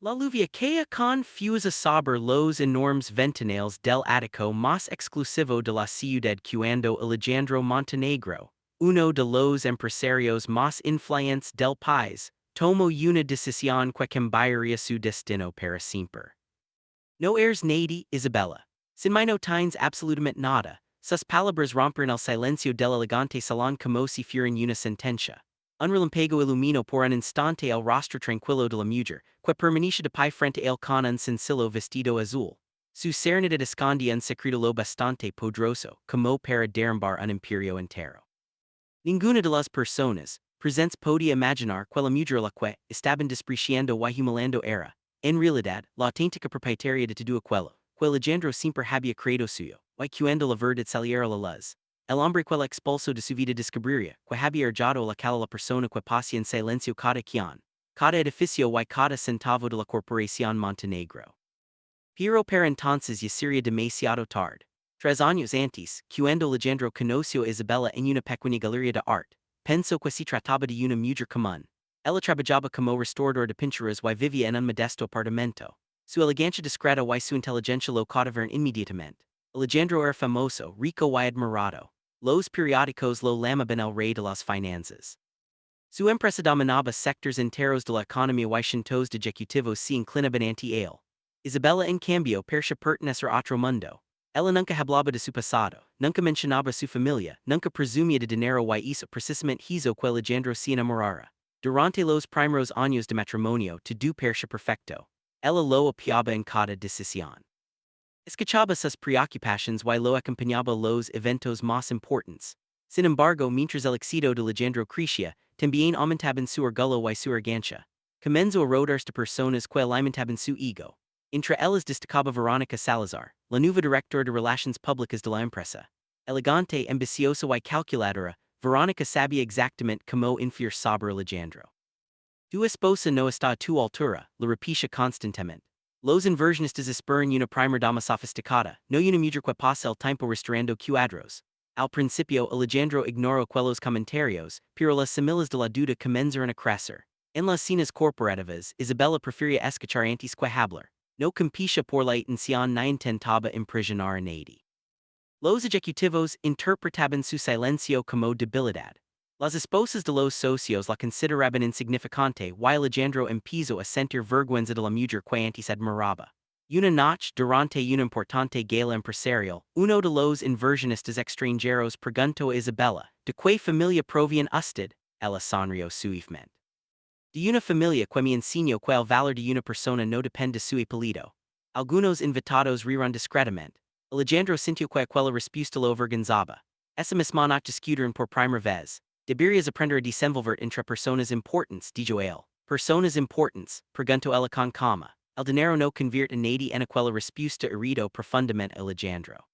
La Luviaquea con fusa saber los enormes ventanales del Ático más exclusivo de la ciudad cuando Alejandro Montenegro, uno de los empresarios más influyentes del país, tomó una decisión que cambiaría su destino para siempre. No eres nada, Isabella. Sin mí no tienes absolutamente nada. Sus palabras rompieron el silencio del elegante salón como si fueran una sentencia. Un relámpago iluminó por un instante el rostro tranquilo de la mujer, que permanecía de pie frente a él con un sencillo vestido azul. Su serenidad escondía un secreto lo bastante poderoso, como para derrumbar un imperio entero. Ninguna de las personas presentes podía imaginar que la mujer a la que estaban despreciando y humillando era, en realidad, la auténtica propietaria de todo aquello, que Alejandro siempre había creído suyo, y cuando la verdad saliera a la luz. El hombre que la expulsó de su vida descubriría, que había hallado la cala la persona que pasa en silencio cada quien, cada edificio y cada centavo de la corporación Montenegro. Pero para entonces ya sería demasiado tarde. 3 años antes, cuando Alejandro conoció a Isabella en una pequeña galería de arte, pensó que se trataba de una mujer común. Ella trabajaba como restaurador de pinturas y vivía en un modesto apartamento. Su elegancia discreta y su inteligencia lo cautivaron inmediatamente. Alejandro era famoso, rico y admirado. Los periódicos lo llamaban el rey de las finanzas. Su empresa dominaba sectores enteros de la economía y cientos de ejecutivos se inclinaban ante él. Isabella en cambio parecía pertenecer a otro mundo. Ella nunca hablaba de su pasado, nunca mencionaba su familia, nunca presumía de dinero y hizo precisamente hizo que Alejandro se enamorara. Durante los primeros años de matrimonio todo parecía perfecto. Ella lo apoyaba en cada decisión. Escuchaba sus preocupaciones y lo acompañaba los eventos más importantes. Sin embargo, mientras el éxito de Alejandro crecía, también aumentaban su orgullo y su arrogancia. Comenzó a rodearse de personas que alimentaban su ego. Entre ellas destacaba Verónica Salazar, la nueva directora de Relaciones Públicas de la empresa. Elegante, ambiciosa y calculadora, Verónica sabía exactamente cómo influir sobre Alejandro. Tu esposa no está a tu altura, lo repite constantemente. Los inversionistas esperan una primera dama sofisticada, no una mujer que pasa el tiempo restaurando cuadros. Al principio Alejandro ignoró aquellos comentarios, pero las similas de la duda comenzaron a crecer. En las cenas corporativas, Isabella prefería escuchar antes que hablar. No competía por la atención ni intentaba impresionar a nadie. Los ejecutivos interpretaban su silencio como debilidad. Las esposas de los socios la consideraban insignificante y Alejandro empezó a sentir vergüenza de la mujer que antes admiraba. Una noche durante una importante gala empresarial, uno de los inversionistas extranjeros preguntó a Isabella, ¿de qué familia proviene usted? Ella sonrió suavemente. De una familia que me enseñó que el valor de una persona no depende de su apellido. Algunos invitados rieron discretamente. Alejandro sintió que aquella respuesta lo avergonzaba. Esa misma noche discutieron por primera vez. Deberías aprender a desenvolver entre personas importantes, dijo él. Personas importantes, preguntó ella con calma. El dinero no convierte a nadie en aquella respuesta herido profundamente a Alejandro.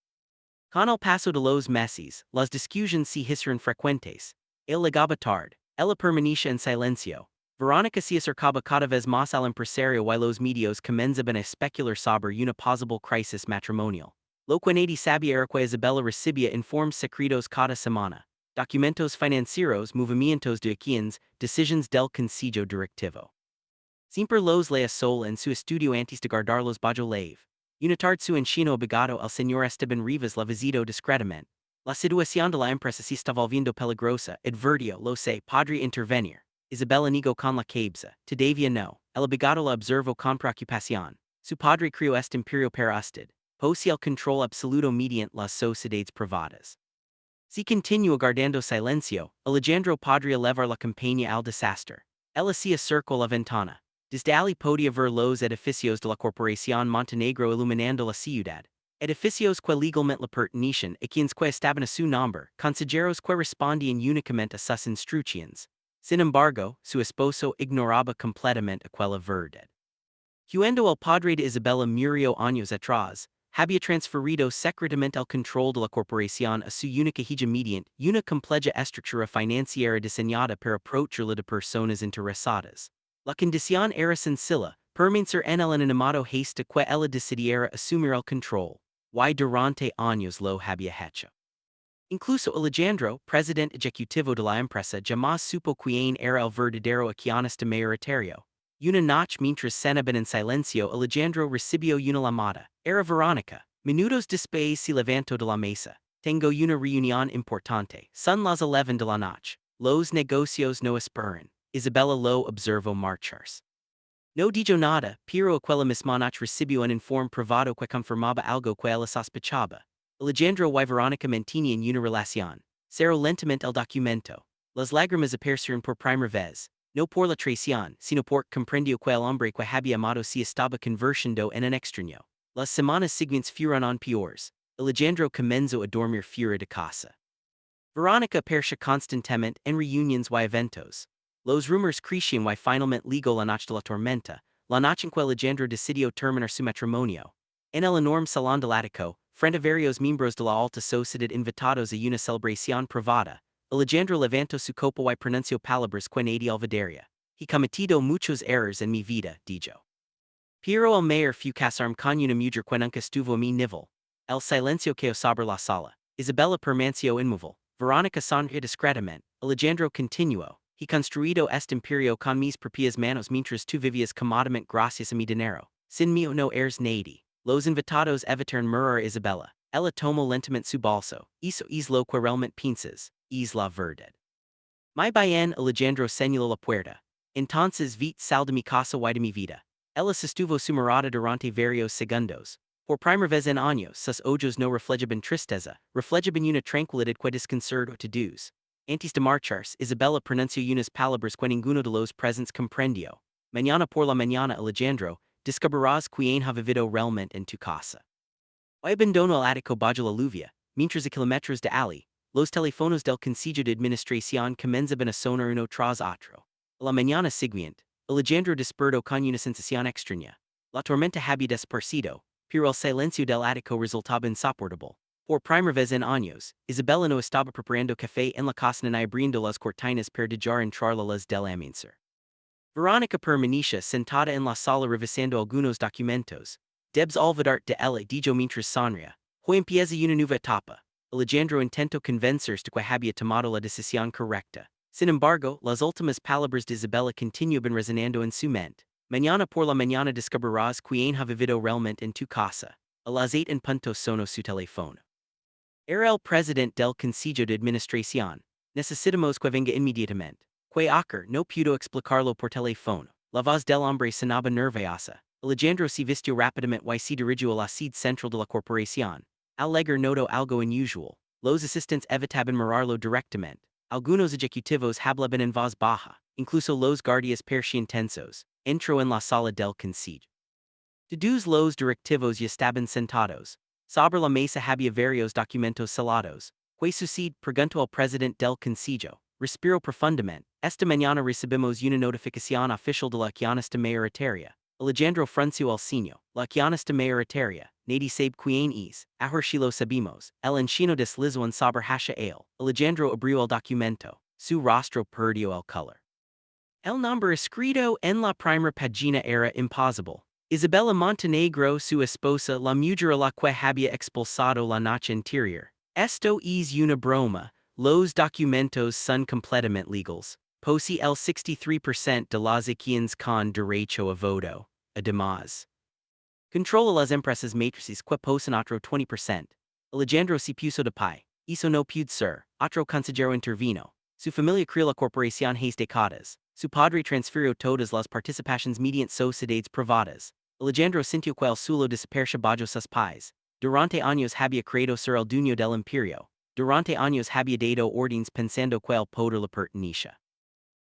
Con el paso de los meses, las discusiones se hicieron frecuentes. Él llegaba tarde. Ella permanecía en silencio. Verónica se acercaba cada vez más al empresario y los medios comenzaban a especular sobre una posible crisis matrimonial. Lo que nadie sabía era que Isabella recibía informes secretos cada semana. Documentos financieros, movimientos de acciones, decisiones del Consejo Directivo. Siempre los leía sol en su estudio antes de guardarlos bajo llave. Una tarde su enchino obligado al señor Esteban Rivas la visitó discretamente. La situación de la empresa se estaba volviendo peligrosa, advirtió, lo sé, podría intervenir. Isabella negó con la cabeza, todavía no. El abogado la observó con preocupación. Su padre creó este imperio para usted. Posee el control absoluto mediante las sociedades privadas. Si continúa guardando silencio, Alejandro podría levar la campaña al desastre. Él se acercó la ventana. Desde allí podía ver los edificios de la Corporación Montenegro iluminando la ciudad. Edificios que legalmente le pertenecían a quienes que estaban a su nombre, consejeros que respondían únicamente a sus instrucciones. Sin embargo, su esposo ignoraba completamente aquella verdad. Cuando el padre de Isabella murió años atrás, había transferido secretamente el control de la corporación a su única hija mediante una compleja estructura financiera diseñada para protegerla de personas interesadas. La condición era sencilla, permanecer en el anonimato hasta que ella decidiera asumir el control, y durante años lo había hecho. Incluso Alejandro, presidente ejecutivo de la empresa, jamás supo quién era el verdadero accionista mayoritario. Una noche mientras cenaban en silencio Alejandro recibió una llamada. Era Veronica. Minutos después se levantó de la mesa. Tengo una reunión importante. Son las 11 de la noche. Los negocios no esperan. Isabella lo observó marcharse. No dijo nada, pero aquella misma noche recibió un informe privado que confirmaba algo que ella sospechaba. Alejandro y Veronica mantenían una relación. Cerró lentamente el documento. Las lágrimas aparecieron por primera vez. No por la traición, sino porque comprendió que el hombre que había amado se estaba convirtiendo en un extraño. Las semanas siguientes fueron aún peores. Alejandro comenzó a dormir fuera de casa. Veronica aparecía constantemente en reuniones y eventos. Los rumores crecían y finalmente llegó la noche de la tormenta, la noche en que Alejandro decidió terminar su matrimonio. En el enorme salón del ático, frente a varios miembros de la alta sociedad invitados a una celebración privada, Alejandro levantó su copa y pronunció palabras que nadie olvidaría. He cometido muchos errores en mi vida, dijo. Pero el mayor fue casarme con una mujer que nunca estuvo a mi nivel. El silencio cayó sobre la sala. Isabella permaneció inmóvil. Veronica sonrió discretamente. Alejandro continuó. He construido este imperio con mis propias manos mientras tú vivías cómodamente gracias a mi dinero. Sin mí no eres nadie. Los invitados evitaron mirar a Isabella. Ella tomó lentamente su bolso. Eso es lo que realmente piensas. Es la verdad. Muy bien, Alejandro señaló la puerta. Entonces vete sal de mi casa y de mi vida. Ella sostuvo su mirada durante varios segundos. Por primera vez en años, sus ojos no reflejaban tristeza, reflejaban una tranquilidad que desconcertó a todos. Antes de marcharse, Isabella pronunció unas palabras que ninguno de los presentes comprendió. Mañana por la mañana, Alejandro, descubrirás quién ha vivido realmente en tu casa. Hoy abandono el ático bajo la lluvia, mientras a kilómetros de allí, los teléfonos del Consejo de Administración comenzaban a sonar uno tras otro. La mañana siguiente, Alejandro despertó con una sensación extraña. La tormenta había desaparecido, pero el silencio del ático resultaba insoportable. Por primera vez en años, Isabella no estaba preparando café en la casa ni abriendo las cortinas para dejar entrar la luz del amanecer. Veronica permanecía sentada en la sala revisando algunos documentos. Debes olvidar de ella, dijo mientras sonría. Hoy empieza una nueva etapa. Alejandro intentó convencerse de que había tomado la decisión correcta. Sin embargo, las últimas palabras de Isabella continuaban resonando en su mente. Mañana por la mañana descubrirás quién ha vivido realmente en tu casa. A las 8 en punto sonó su teléfono. Era el presidente del Consejo de Administración. Necesitamos que venga inmediatamente. Que Ocker no pudo explicarlo por teléfono. La voz del hombre sonaba nerviosa. Alejandro se vistió rápidamente y se dirigió a la sede central de la corporación. Al llegar notó algo inusual. Los asistentes evitaban mirarlo directamente. Algunos ejecutivos hablaban en voz baja. Incluso los guardias parecían tensos. Entró en la sala del Consejo. Todos los directivos ya estaban sentados. Sobre la mesa había varios documentos selados. ¿Qué sucede? Preguntó al presidente del Consejo. Respiró profundamente. Esta mañana recibimos una notificación oficial de la accionista mayoritaria. Alejandro frunció el ceño. La accionista mayoritaria. Nadie sabe quién es. Ahora sí lo sabemos. El anciano deslizó en sobre hacia él. Alejandro abrió el documento. Su rostro perdió el color. El nombre escrito en la primera página era imposible. Isabella Montenegro, su esposa, la mujer a la que había expulsado la noche anterior. Esto es una broma. Los documentos son completamente legales. Posee el 63% de las acciones con derecho a voto. Además, controla las empresas matrices que poseen otro 20%. Alejandro se puso de pie. Eso no puede ser. Otro consejero intervino. Su familia creó la corporación hace décadas. Su padre transfirió todas las participaciones mediante sociedades privadas. Alejandro sintió que el suelo desapareció bajo sus pies. Durante años había creído ser el dueño del imperio. Durante años había dado órdenes pensando que el poder le pertenecía.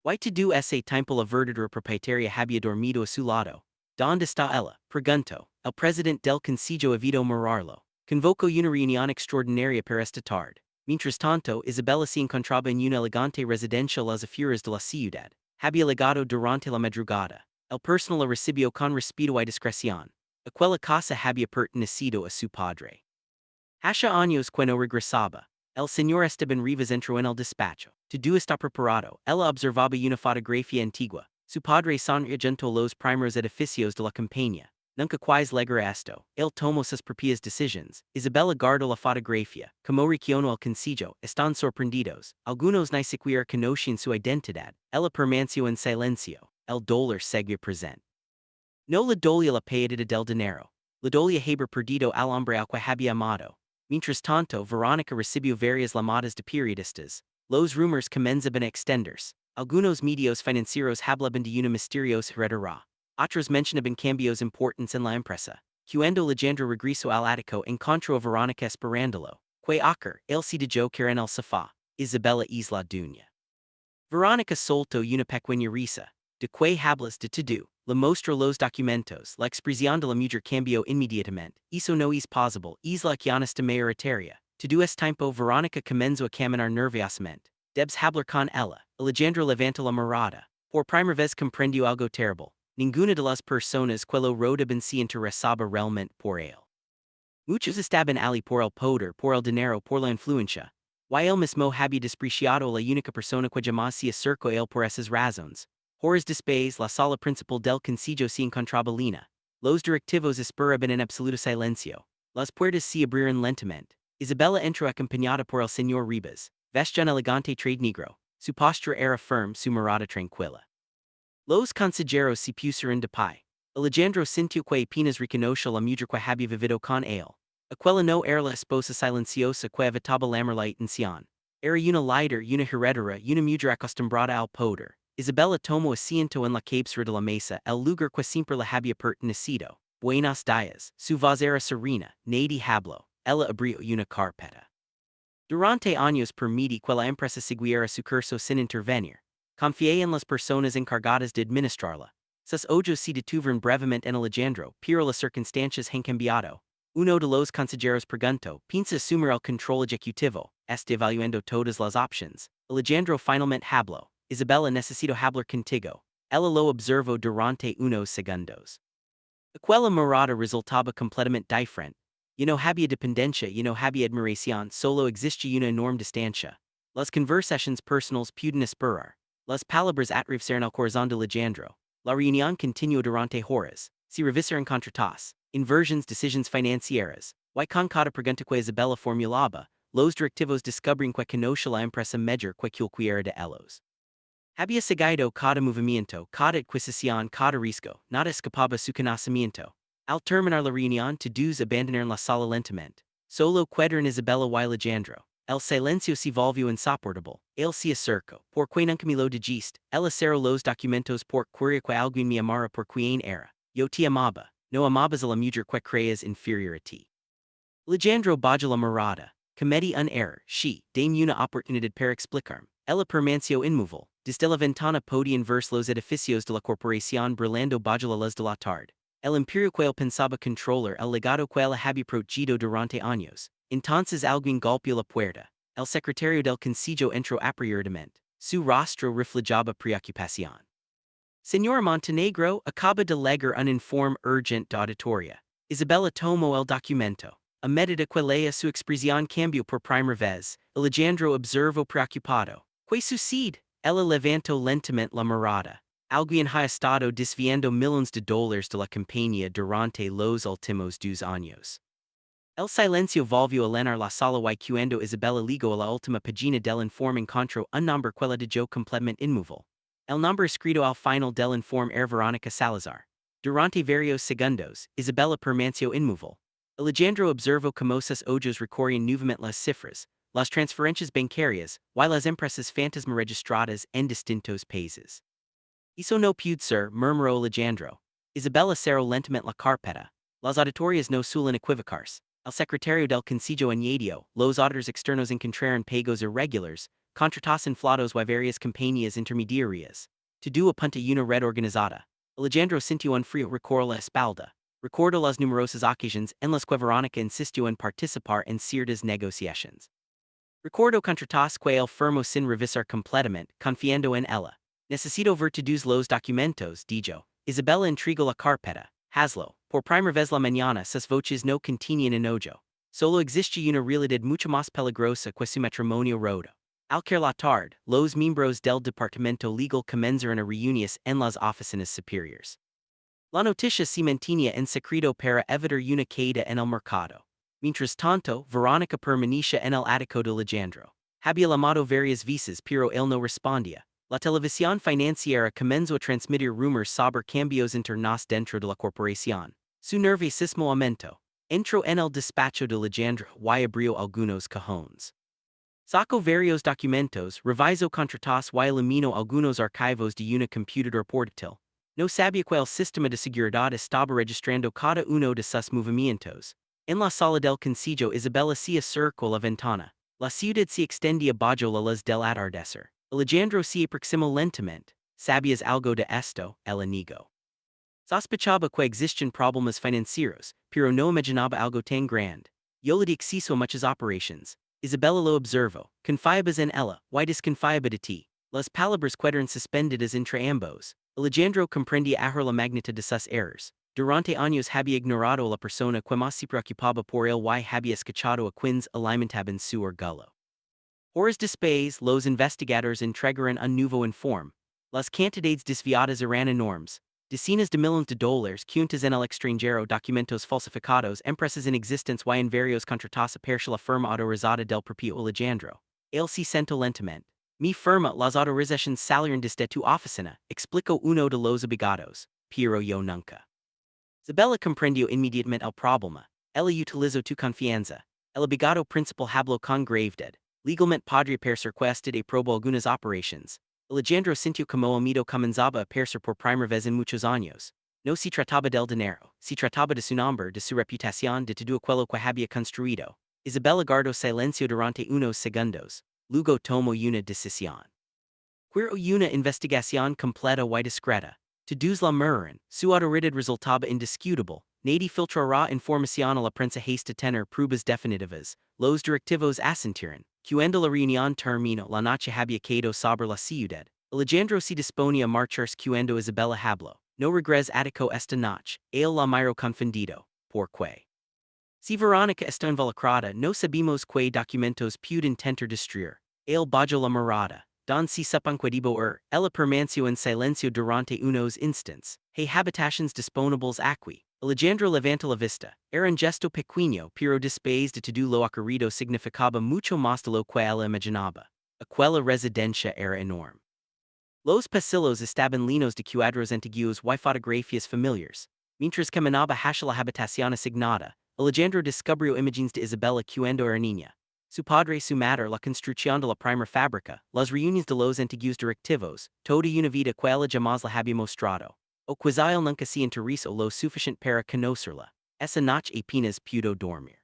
Y todo ese tiempo la verdadera propietaria había dormido a su lado. ¿Dónde está ella? Preguntó. El presidente del Consejo evitó mirarlo. Convocó una reunión extraordinaria para esta tarde. Mientras tanto, Isabella se encontraba en una elegante residencia a las afueras de la ciudad. Había llegado durante la madrugada. El personal la recibió con respeto y discreción. Aquella casa había pertenecido a su padre. Hace años que no regresaba. El señor Esteban Rivas entró en el despacho. Todo está preparado. Ella observaba una fotografía antigua. Su padre sonrió junto a los primeros edificios de la campaña. Nunca quise llegar a esto. Él tomó sus propias decisiones. Isabella guardó la fotografía. Como reaccionó el Consejo, están sorprendidos. Algunos ni siquiera conocían su identidad. Ella permaneció en silencio. el dólar segue present. No la dolia la pérdida del dinero. La dolia haber perdido al hombre al que había amado. Mientras tanto, Veronica recibió varias llamadas de periodistas. Los rumors comenzaban a extenderse. Algunos medios financieros hablaban de una misteriosa heredera. Otros mencionaban cambios importantes en la empresa. Cuando Alejandro regresó al ático encontró a Veronica esperándolo. Que ocurre, él se dijo que en el sofá. Isabella Isla Dunya. Veronica soltó una pequeña risa. De que hablas de todo. Le mostró los documentos. La expresión de la mujer cambió inmediatamente. Eso no es posible. Isla que honesta mayoritaria. Todo es tiempo Veronica comenzó a caminar nerviosamente. Debes hablar con ella. Alejandro levantó la mirada. Por primera vez comprendió algo terrible. Ninguna de las personas que lo rodeaban se interesaba realmente por él. Muchos estaban allí por el poder, por el dinero, por la influencia. Y él mismo había despreciado la única persona que jamás se acercó a él por esas razones. Horas después, la sala principal del concilio se encontraba llena. Los directivos esperaban en absoluto silencio. Las puertas se abrieron lentamente. Isabella entró acompañada por el señor Ribas, vestida en elegante trade negro. Su postura era firme, su mirada tranquila. Los consejeros se pusieron de pie. Alejandro sintió que apenas reconoció la mujer que había vivido con él. Aquella no era la esposa silenciosa que evitaba llamar la atención. Era una líder, una heredera, una mujer acostumbrada al poder. Isabella tomó asiento en la cabecera de la mesa, el lugar que siempre le había pertenecido. Buenos días, su voz era serena, nadie habló. Ella abrió una carpeta. Durante años permití que la empresa siguiera su curso sin intervenir. Confié en las personas encargadas de administrarla. Sus ojos se detuvieron brevemente en Alejandro, pero las circunstancias han cambiado. Uno de los consejeros preguntó, ¿piensa asumir el control ejecutivo? Está evaluando todas las opciones. Alejandro finalmente habló. Isabella, necesito hablar contigo. Ella lo observó durante unos segundos. Aquella mirada resultaba completamente diferente. No había dependencia, no había admiración, solo existía una enorme distancia. Las conversaciones personales pudieron esperar. Las palabras atraviesaron el corazón de Alejandro. La reunión continuó durante horas. Se revisaron contratos, inversiones, decisiones financieras. Y con cada pregunta que Isabella formulaba, los directivos descubrieron que conocía la empresa mejor que cualquiera de ellos. Había seguido cada movimiento, cada adquisición, cada riesgo, nada escapaba su conocimiento. Al terminar la reunión, todos abandonaron la sala lentamente. Solo quedaron Isabella y Alejandro. El silencio se volvió insoportable. Él se acercó. ¿Por qué nunca me lo dijiste? Él cerró los documentos por querer que alguien me amara por quien era. Yo te amaba. No amabas a la mujer que creas inferior a ti. Alejandro bajó la mirada. Cometí un error. She, dame una oportunidad para explicarme. Ella permaneció inmóvil. Desde la ventana podían verse los edificios de la corporación brillando bajo la luz de la tarde. El imperio que él pensaba controlar, el legado que él había protegido durante años. Entonces alguien golpeó la puerta. El secretario del concilio entró apresuradamente. Su rostro reflejaba preocupación. Señora Montenegro, acaba de leer un informe urgente de auditoría. Isabella tomó el documento. A medida que leía su expresión cambió por primera vez. Alejandro observó preocupado. ¿Qué sucede? Ella levantó lentamente la mirada. Alguien ha estado desviando millones de dólares de la compañía durante los últimos 2 años. El silencio volvió a llenar la sala y cuando Isabella llegó a la última página del informe encontró un nombre que la dejó completamente inmóvil. El nombre escrito al final del informe era Veronica Salazar. Durante varios segundos, Isabella permaneció inmóvil. Alejandro observó cómo sus ojos recorrían nuevamente las cifras, las transferencias bancarias, y las empresas fantasma registradas en distintos países. Eso no puede ser, murmuró Alejandro. Isabella cerró lentamente la carpeta. Las auditorias no suelen equivocarse. El secretario del concilio añadió, los auditores externos encontraron pagos irregulares, contratos inflados y varias compañías intermediarias. Todo apunta a una red organizada. Alejandro sintió un frío recorrer la espalda. Recordó las numerosas ocasiones en las que Veronica insistió en participar en ciertas negociaciones. Recordó contratos que él firmó sin revisar completamente, confiando en ella. Necesito ver todos los documentos, dijo. Isabella entregó la carpeta. Hazlo. Por primera vez la mañana sus voces no contenían enojo. Solo existía una realidad mucho más peligrosa que su matrimonio roto. Al caer la tarde, los miembros del departamento legal comenzaron a reunirse en las oficinas superiores. La noticia se mantenía en secreto para evitar una caída en el mercado. Mientras tanto, Veronica permanecía en el ático de Alejandro. Había llamado varias veces pero él no respondía. La televisión financiera comenzó a transmitir rumores sobre cambios internos dentro de la corporación. Su nerviosismo aumentó. Entró en el despacho de Alejandro y abrió algunos cajones. Sacó varios documentos, revisó contratos y eliminó algunos archivos de una computadora portátil. No sabía cuál sistema de seguridad estaba registrando cada uno de sus movimientos. En la sala del consejo Isabella se acercó la ventana. La ciudad se extendía bajo la luz del atardecer. Alejandro se aproximó lentamente. ¿Sabías algo de esto? El amigo. Sospechaba que existían problemas financieros, pero no imaginaba algo tan grande. Yo le dije a muchas operaciones. Isabella lo observó. Confiabas en ella, y desconfiaba de ti. Las palabras quedaron suspendidas entre ambos. Alejandro comprendía ahora la magnitud de sus errores. Durante años había ignorado a la persona que más se preocupaba por él y había escuchado a quienes alimentaban su orgullo. Horas después, los investigadores entregaron un nuevo informe. Las cantidades desviadas eran enormes. Decenas de millones de dólares cuentas en el extranjero, documentos falsificados, empresas en existencia y en varios contratos a perder la firma autorizada del propio Alejandro. Él se sentó lentamente. Mi firma, las autorizaciones salieron desde tu oficina, explicó uno de los abogados, pero yo nunca. Isabella comprendió inmediatamente el problema. Ella utilizó tu confianza. El abogado principal habló con gravedad. Legalmente podría perder cuesta y probó algunas operaciones. Alejandro sintió como el miedo comenzaba a perder por primera vez en muchos años. No se trataba del dinero, se trataba de su nombre, de su reputación, de todo aquello que había construido. Isabella guardó silencio durante unos segundos. Luego tomó una decisión. Quiero una investigación completa y discreta. Todos la miran, su autoridad resultaba indiscutible. Nadie filtrará información a la prensa hasta tener pruebas definitivas. Los directivos asintieron. Cuando la reunión terminó, la noche había caído sobre la ciudad. Alejandro se disponía a marcharse cuando Isabella habló. No regres atacó esta noche. Él la miró confundido. ¿Por qué? Si Verónica está involucrada, no sabemos qué documentos pueden intentar destruir. Él bajó la mirada. Don se suponquedibo ella permaneció en silencio durante unos instantes. Hay habitaciones disponibles aquí. Alejandro levantó la vista. Era un gesto pequeño, pero después de todo lo ocurrido significaba mucho más de lo que ella imaginaba. Aquella residencia era enorme. Los pasillos estaban llenos de cuadros antiguos y fotografías familiares. Mientras caminaba hacia la habitación asignada, Alejandro descubrió imágenes de Isabella cuando era niña. Su padre, su madre, la construcción de la primera fábrica, las reuniones de los antiguos directivos, toda una vida que ella jamás la había mostrado. O quizá él nunca se interesó lo suficiente para conocerla. Esa noche apenas pudo dormir.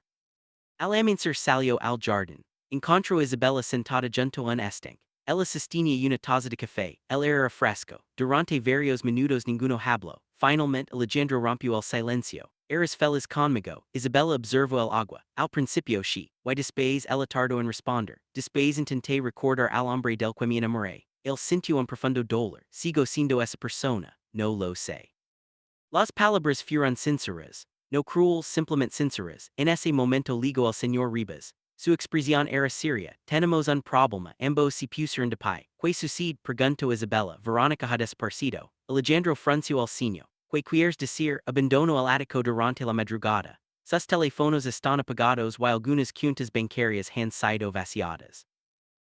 Al amanecer salió al jardín. Encontró a Isabella sentada junto a un estanque. Ella sostenía una taza de café. El era fresco. Durante varios minutos ninguno habló. Finalmente Alejandro rompió el silencio. Eres feliz conmigo. Isabella observó el agua. Al principio sí. Y después ella tardó en responder. Después intenté recordar al hombre del que me enamoré. Él sintió un profundo dolor. Sigo siendo esa persona. No lo sé. Las palabras fueron sinceras. No cruel, simplemente sinceras. En ese momento ligó el señor Ribas. Su expresión era seria. Tenemos un problema. Ambos se pusieron de pie. ¿Qué sucede? Preguntó Isabella. Verónica ha desaparecido. Alejandro frunció el ceño. ¿Qué quieres decir? Abandonó el ático durante la madrugada. Sus teléfonos están apagados y algunas cuentas bancarias han sido vaciadas.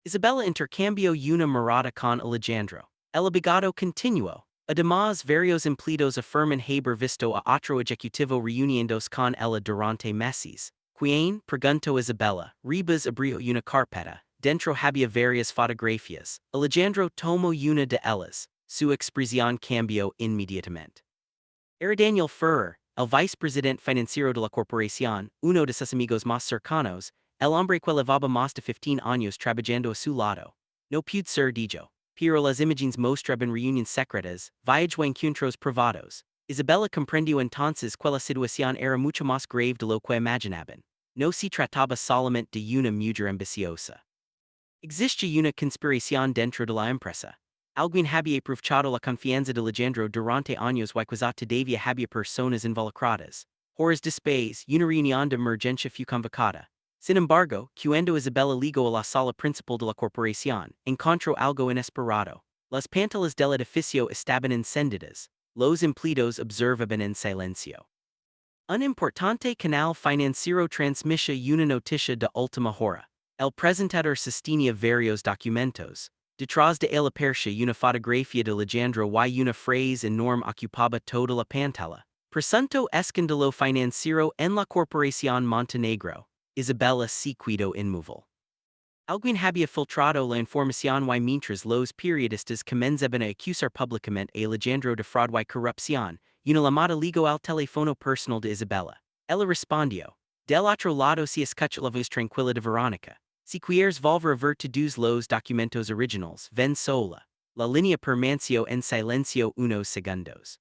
Isabella intercambió una mirada con Alejandro. El abogado continuó. Además, varios empleados afirman haber visto a otro ejecutivo reuniéndose con ella durante meses. ¿Quién? Preguntó Isabella. Ribas abrió una carpeta. Dentro había varias fotografías. Alejandro tomó una de ellas. Su expresión cambió inmediatamente. Era Daniel Ferrer, el vicepresidente financiero de la corporación, uno de sus amigos más cercanos, el hombre que llevaba más de 15 años trabajando a su lado. No pude ser dicho. Pero las imágenes mostraban reuniones secretas, viajes en encuentros privados. Isabella comprendió entonces que la situación era mucho más grave de lo que imaginaban. No se trataba solamente de una mujer ambiciosa. Existía una conspiración dentro de la empresa. Alguien había aprovechado la confianza de Alejandro durante años y quizá todavía había personas involucradas. Horas después, una reunión de emergencia fue convocada. Sin embargo, cuando Isabella llegó a la sala principal de la corporación, encontró algo inesperado. Las pantallas del edificio estaban encendidas. Los empleados observaban en silencio. Un importante canal financiero transmitía una noticia de última hora. El presentador sostenía varios documentos. Detrás de la Persia una fotografía de Alejandro y una frase enorme ocupaba toda la pantalla. Presunto escándalo financiero en la corporación Montenegro. Isabella se quedó inmóvil. Alguien había filtrado la información y mientras los periodistas comenzaban a acusar públicamente a Alejandro de fraude y corrupción, una llamada llegó al teléfono personal de Isabella. Ella respondió. Del otro lado se escucha la voz tranquila de Verónica. Si quieres volver a ver todos los documentos originales, ven sola. La línea permaneció en silencio unos segundos.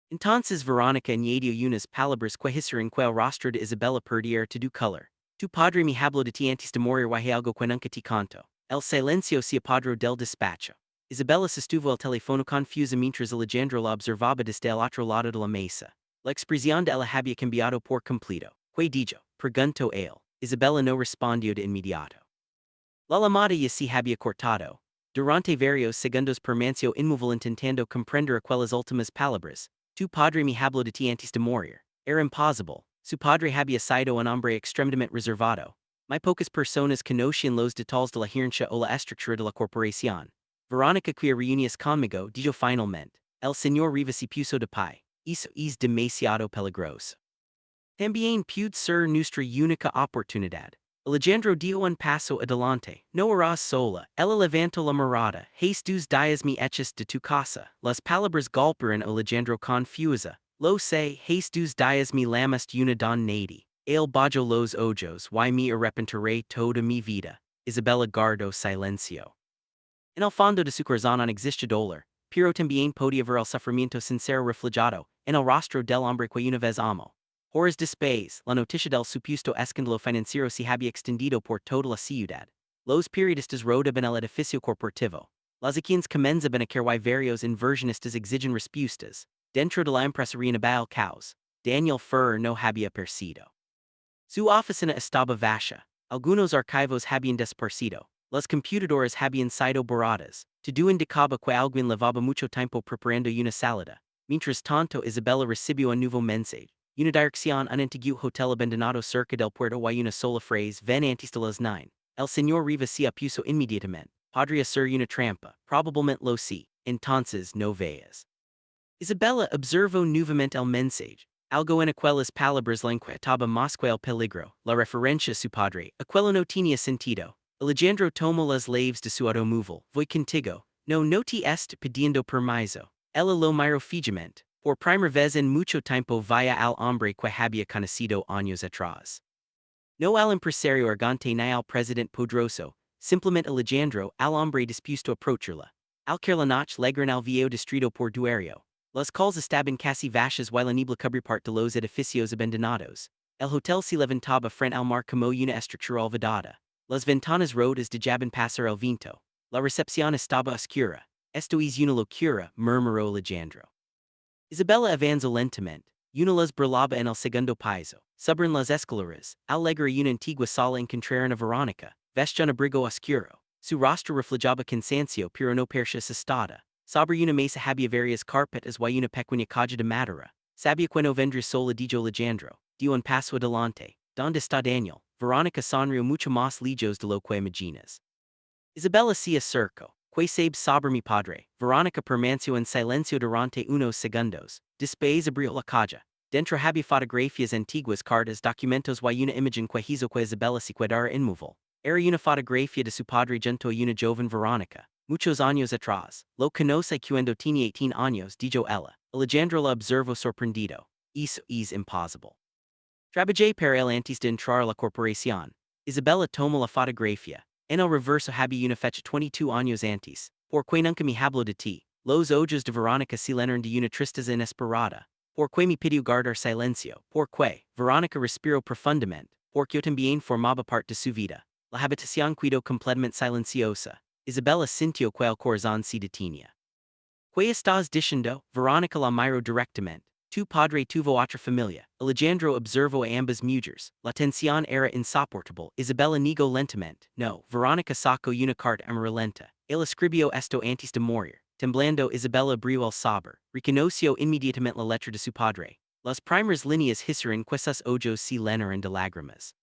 Entonces Verónica añadió unas palabras que hicieron que el rostro de Isabella perdiera todo color. Tu padre me habló de ti antes de morir y algo que nunca te contó. El silencio se apoderó del despacho. Isabella sostuvo el teléfono confusa mientras Alejandro la observaba desde el otro lado de la mesa. La expresión de ella había cambiado por completo. ¿Qué dijo? Preguntó él. Isabella no respondió de inmediato. La llamada ya se había cortado. Durante varios segundos permaneció inmóvil intentando comprender aquellas últimas palabras. Tu padre me habló de ti antes de morir. Era imposible. Su padre había sido un hombre extremadamente reservado. Muy pocas personas conocían los detalles de la gerencia o la estructura de la corporación. Verónica que reunias conmigo, dijo finalmente. El señor Riva se puso de pie. Eso es demasiado peligroso. También puede ser nuestra única oportunidad. Alejandro dio un paso adelante. No harás sola. Ella levantó la mirada. Estos días me echas de tu casa. Las palabras golpearon a Alejandro confusa. Lo sé, estos días me llamaste una don nadie. El bajó los ojos y me arrepentiré toda mi vida. Isabella guardó silencio. En el fondo de su corazón no existe dolor, pero también podía ver el sufrimiento sincero reflejado en el rostro del hombre que una vez amó. Horas después, la noticia del supuesto escándalo financiero se había extendido por toda la ciudad. Los periodistas rodaban el edificio corporativo. Las quienes comenzaban a crear varios inversionistas exigen respuestas. Dentro de la empresaria naval caos, Daniel Ferrer no había percido. Su oficina estaba vacía. Algunos archivos habían desaparecido. Las computadoras habían sido borradas. Todo indicaba que alguien llevaba mucho tiempo preparando una salida. Mientras tanto, Isabella recibió un nuevo mensaje. Una dirección un antiguo hotel abandonado cerca del puerto y una sola frase, ven antes de las 9. El señor Riva se opuso inmediatamente. Podría ser una trampa. Probablemente lo sí. Entonces no veas. Isabella observó nuevamente el mensaje. Algo en aquellas palabras le inquietaba más que el peligro. La referencia a su padre. Aquello no tenía sentido. Alejandro tomó las llaves de su automóvil. Voy contigo. No te est pidiendo permiso. Ella lo miró fijamente. Por primera vez en mucho tiempo vaya al hombre que había conocido años atrás. No al empresario argante ni al presidente poderoso. Simplemente Alejandro, al hombre dispuesto a aprovecharla. Al que la noche le gran al viejo distrito portuario. Las calles estaban casi vacías y la niebla cubría parte de los edificios abandonados. El hotel se levantaba frente al mar como una estructura olvidada. Las ventanas rotas dejaban pasar el viento. La recepción estaba oscura. Esto es una locura, murmuró Alejandro. Isabella avanzó lentamente. Una luz brillaba en el segundo piso. Subieron las escaleras. Al llegar a una antigua sala encontraron a Verónica, vestida un abrigo oscuro. Su rostro reflejaba cansancio pero no parecía asustada. Sobre una mesa había varias carpetas y una pequeña caja de madera. Sabía que no vendría sola, dijo Alejandro. Dio un paso adelante. ¿Dónde está Daniel? Verónica sonrió mucho más lejos de lo que imaginas. Isabella se acercó. Que sabe sobre mi padre. Verónica permaneció en silencio durante unos segundos. Después abrió la caja. Dentro había fotografías antiguas, cartas, documentos y una imagen que hizo que Isabella se quedara inmóvil. Era una fotografía de su padre junto a una joven Verónica. Muchos años atrás. Lo conoce cuando tenía 18 años, dijo ella. Alejandro la observó sorprendido. Eso es imposible. Trabajé para él antes de entrar a la corporación. Isabella tomó la fotografía. En el reverso había una fecha 22 años antes. Porque nunca me habló de ti. Los ojos de Verónica se llenaron de una tristeza inesperada. Porque me pidió guardar silencio. Porque Verónica respiró profundamente. Porque yo también formaba parte de su vida. La habitación quedó completamente silenciosa. Isabella sintió que el corazón se detenía. ¿Qué estás diciendo? Verónica la miró directamente. Tu padre tuvo otra familia. Alejandro observó a ambas mujeres. La tensión era insoportable. Isabella negó lentamente. No. Verónica sacó una carta amarillenta. Él escribió esto antes de morir. Temblando, Isabella abrió el sobre. Reconoció inmediatamente la letra de su padre. Las primeras líneas hicieron que sus ojos se llenaran de lágrimas.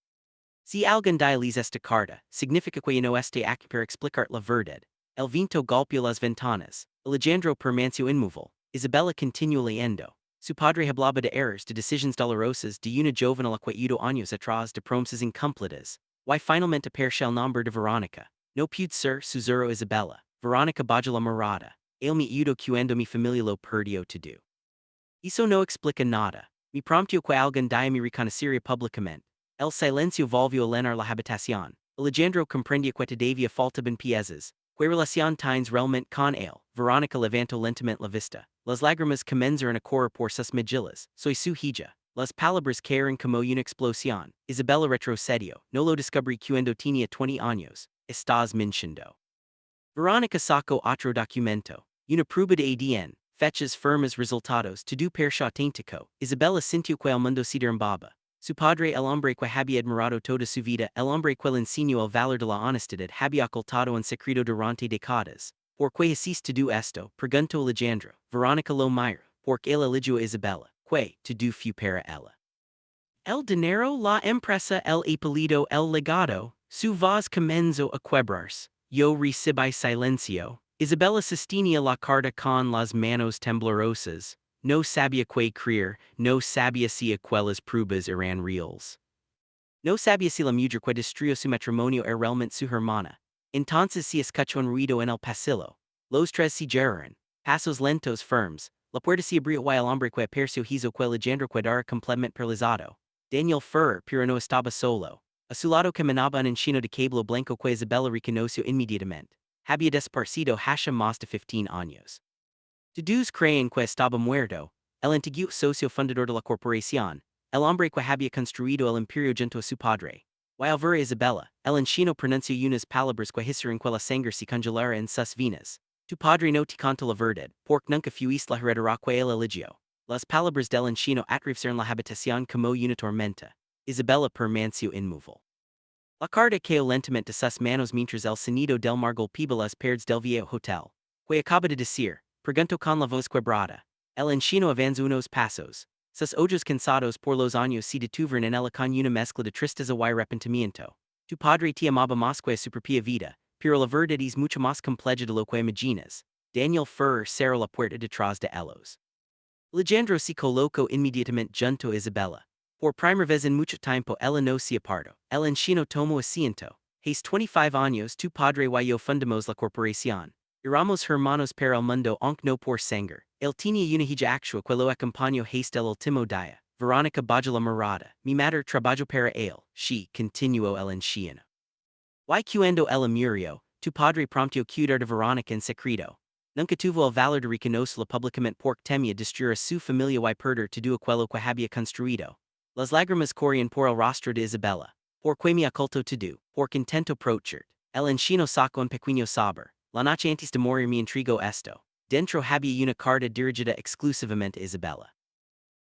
Si alguien dializa esta carta, significa que no esté aquí para explicar la verdad. El vinto golpeó las ventanas. Alejandro permaneció inmóvil. Isabella continuó leyendo. Su padre hablaba de errors, de decisions dolorosas, de una joven a la que ayudó años atrás, de promesas incumplidas. Y finalmente apareció el nombre de Verónica. No pude ser, susurró Isabella. Verónica bajó la mirada. Él me ayudó cuando mi familia lo perdió todo. Eso no explica nada. Me prometió que alguien día me reconocería públicamente. El silencio volvió a llenar la habitación. Alejandro comprendía que todavía faltaban piezas. Que relación tienes realmente con él. Verónica levantó lentamente la vista. Las lágrimas comenzaron a correr por sus mejillas. Soy su hija. Las palabras cayeron como una explosión. Isabella retrocedió. No lo descubrí cuando tenía 20 años. Estás mintiendo. Verónica sacó otro documento. Una prueba de ADN. Fechas firmes resultados todo persha auténtico. Isabella sintió que el mundo se derrumbaba. Su padre, el hombre que había admirado toda su vida, el hombre que le enseñó el valor de la honestidad, había ocultado en secreto durante décadas. ¿Por qué hiciste todo esto? Preguntó Alejandro. Verónica lo mira, porque él eligió a Isabella. Que todo fue para ella. El dinero, la empresa, el apellido, el legado, su voz comenzó a quebrarse. Yo recibí silencio. Isabella sostenía la carta con las manos temblorosas. No sabía qué creer, no sabía si aquellas pruebas eran reales. No sabía si la mujer que destruyó su matrimonio era realmente su hermana. Entonces se escuchó un ruido en el pasillo. Los tres se giraron. Pasos lentos firmes. La puerta se abrió y el hombre que apareció hizo que Alejandro quedara completamente paralizado. Daniel Ferrer, pero no estaba solo. A su lado caminaba un anciano de cabello blanco que Isabella reconoció inmediatamente. Había desaparecido hace más de 15 años. Todos creían que estaba muerto. El antiguo socio fundador de la corporación, el hombre que había construido el imperio junto a su padre. Y al ver a Isabella, el anciano pronunció unas palabras que hicieron que la sangre se congelara en sus venas. Tu padre no te contó la verdad, porque nunca fuiste la heredera que él eligió. Las palabras del anciano atravesaron la habitación como una tormenta. Isabella permaneció inmóvil. La carta cayó lentamente de sus manos mientras el sonido del mar golpeaba las paredes del viejo hotel. Que acaba de decir, preguntó con la voz quebrada. El anciano avanzó unos pasos. Sus ojos cansados por los años se detuvieron en él con una mezcla de tristeza y arrepentimiento. Tu padre te amaba más que su propia vida, pero la verdad es mucho más compleja de lo que imaginas. Daniel Ferrer cerró la puerta detrás de ellos. Alejandro se colocó inmediatamente junto a Isabella. Por primera vez en mucho tiempo ella no se apartó. El anciano tomó asiento. Hace 25 años tu padre y yo fundamos la corporación. Éramos hermanos para el mundo aunque no por sangre. Él tenía una hija actual que lo acompañó hasta el último día. Verónica bajó la mirada. Mi madre trabajó para él. She, continuó el anciano. Y cuando ella murió, tu padre prometió cuidar de Verónica en secreto. Nunca tuvo el valor de reconocerla públicamente porque temía destruir a su familia y perder todo aquello que había construido. Las lágrimas corrían por el rostro de Isabella. Porque me ocultó todo, porque intento proteger. El anciano sacó un pequeño saber. La noche antes de morir me entregó esto. Dentro había una carta dirigida exclusivamente a Isabella.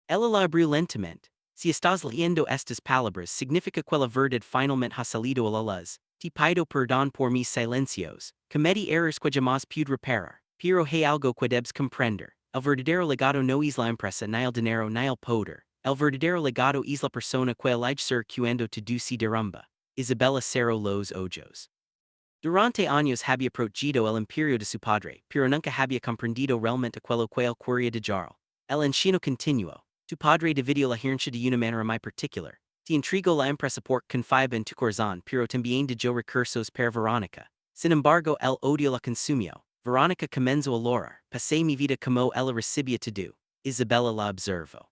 Ella la abrió lentamente. Si estás leyendo estas palabras significa que la verdad finalmente ha salido a la luz. Te pido perdón por mis silencios. Cometí errores que jamás pude reparar. Pero hay algo que debes comprender. El verdadero legado no es la empresa ni el dinero ni el poder. El verdadero legado es la persona que elige ser cuando todo se derrumba. Isabella cerró los ojos. Durante años había protegido el imperio de su padre, pero nunca había comprendido realmente aquello que él quería dejar. El anciano continuó. Tu padre dividió la herencia de una manera muy particular. Te entregó la empresa porque confiaba en tu corazón, pero también dio recursos para Verónica. Sin embargo, él odió la consumió. Verónica comenzó a llorar. Pasé mi vida como ella recibía todo. Isabella la observó.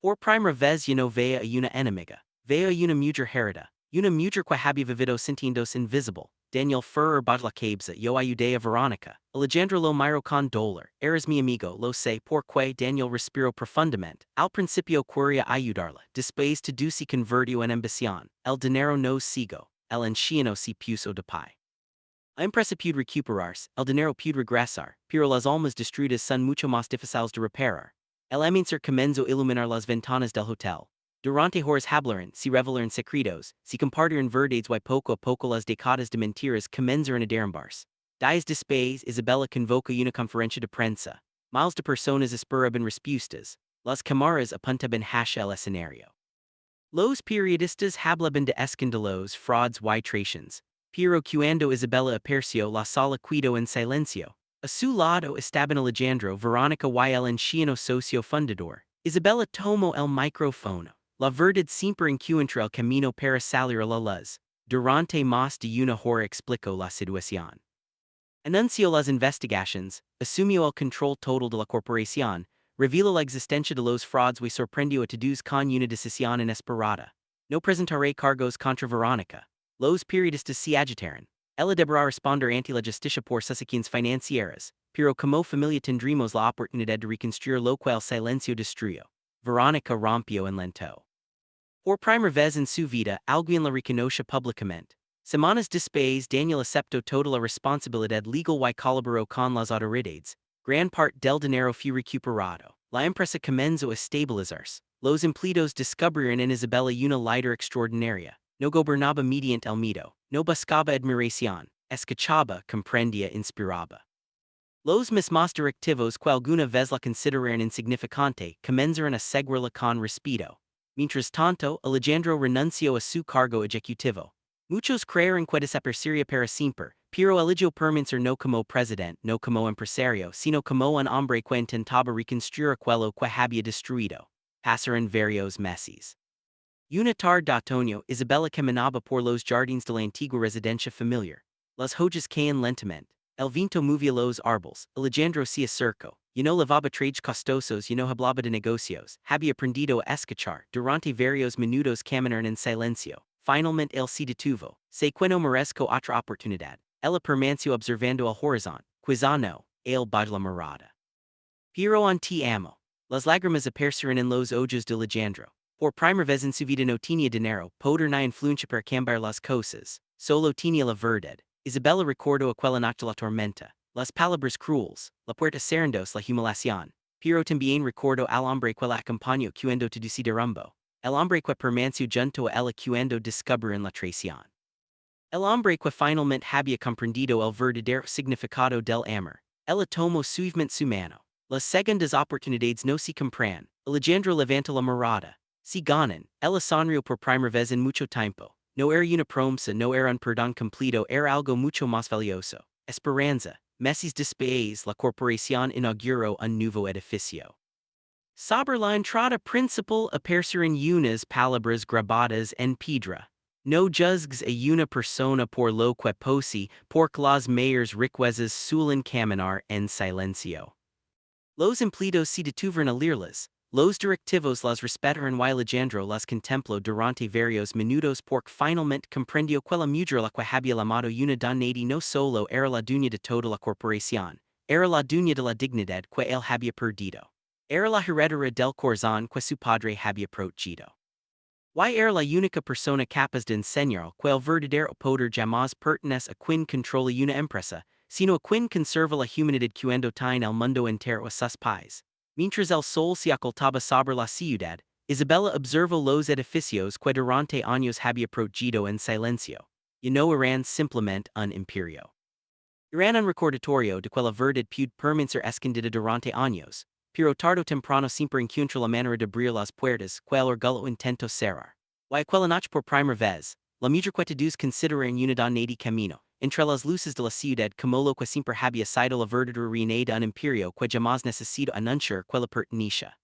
Por primera vez yo no veía a una enemiga. Veía a una mujer herida. Una mujer que había vivido sintiéndose invisible. Daniel Ferrer bajó la cabeza. Yo ayudé a Verónica. Alejandro lo miró con dolor. Eres mi amigo, lo sé porque Daniel respiró profundamente. Al principio quería ayudarla. Después todo se convirtió en ambición. El dinero no sigo. El anciano se puso de pie. La empresa puede recuperarse, el dinero puede regresar, pero las almas destruidas son mucho más difíciles de reparar. El amanecer comenzó a iluminar las ventanas del hotel. Durante horas hablaron, se revelaron secretos, se compartieron verdades y poco a poco las décadas de mentiras comenzaron a derrumbarse. Días después, Isabella convoca una conferencia de prensa. Miles de personas esperaban respuestas. Las cámaras apuntaban hacia el escenario. Los periodistas hablaban de escándalos, fraudes y traiciones. Piero cuando Isabella apercio la sala quido en silencio. A su lado estaban Alejandro, Veronica y el anciano socio fundador. Isabella tomó el micrófono. La verdad siempre encuentra el camino para salir a la luz. Durante más de una hora explicó la situación. Anunció las investigaciones, asumió el control total de la corporación, reveló la existencia de los fraudes y sorprendió a todos con una decisión inesperada. No presentaré cargos contra Veronica. Los periodistas se agitaron. Ella deberá responder ante la justicia por sus acciones financieras, pero como familia tendremos la oportunidad de reconstruir lo cual silencio destruyó. Veronica rompió en lento. Por primera vez en su vida, alguien la reconoce públicamente. Semanas después, Daniel aceptó toda la responsabilidad legal y colaboró con las autoridades. Gran parte del dinero fue recuperado. La empresa comenzó a estabilizarse. Los empleados descubrieron en Isabella una líder extraordinaria. No gobernaba mediante el miedo. No buscaba admiración. Escuchaba, comprendía, inspiraba. Los mismos directivos que alguna vez la consideraron insignificante comenzaron a seguirla con respeto. Mientras tanto, Alejandro renunció a su cargo ejecutivo. Muchos creyeron que desaparecería para siempre, pero eligió permanecer no como presidente, no como empresario, sino como un hombre que intentaba reconstruir aquello que había destruido. Pasaron varios meses. Una tarde de otoño, Isabella caminaba por los jardines de la antigua residencia familiar. Las hojas caían lentamente. El viento movía los árboles. Alejandro se acercó. No lavaba trades costosos y no hablaba de negocios. Había aprendido a escuchar. Durante varios minutos caminaron en silencio. Finalmente él se detuvo. Sé que no merezco otra oportunidad. Ella permaneció observando el horizonte. Quizá no. Él bajó la mirada. Pero en te amo. Las lágrimas aparecieron en los ojos de Alejandro. Por primera vez en su vida no tenía dinero, poder ni influencia para cambiar las cosas. Solo tenía la verdad. Isabella recordó aquella noche la tormenta, las palabras crueles, la puerta cerrándose, la humiliación. Pero también recordó al hombre que la acompañó cuando todo se derrumbó. El hombre que permaneció junto a ella cuando descubrieron la traición. El hombre que finalmente había comprendido el verdadero significado del amor. Ella tomó suavemente su mano. Las segundas oportunidades no se compran. Alejandro levanta la mirada. Si ganan, ella sonrió por primera vez en mucho tiempo. No era una promesa, no era un perdón completo, era algo mucho más valioso. Esperanza. Meses después, la corporación inauguró un nuevo edificio. Sobre la entrada principal aparecieron unas palabras grabadas en piedra. No juzgues a una persona por lo que posee, porque las mayores riquezas suelen caminar en silencio. Los empleados se detuvieron a leerlas. Los directivos las respetaron y Alejandro las contempló durante varios minutos porque finalmente comprendió que la mujer la que había llamado una donada no solo era la dueña de toda la corporación, era la dueña de la dignidad que él había perdido. Era la heredera del corazón que su padre había protegido. Y era la única persona capaz de enseñar que el verdadero poder jamás pertenece a quien controla una empresa, sino a quien conserva la humanidad cuando tiene el mundo entero a sus pies. Mientras el sol se ocultaba sobre la ciudad, Isabella observó los edificios que durante años había protegido en silencio. Y no eran simplemente un imperio. Eran un recordatorio de que la verdad puede permanecer escondida durante años, pero tarde o temprano siempre encuentra la manera de abrir las puertas que el orgullo intentó cerrar. Y aquella noche por primera vez, la mujer que todos consideran una donada camino, entre las luces de la ciudad como lo que siempre había sido la verdadera reina de un imperio que jamás necesitó anunciar que le pertenecía.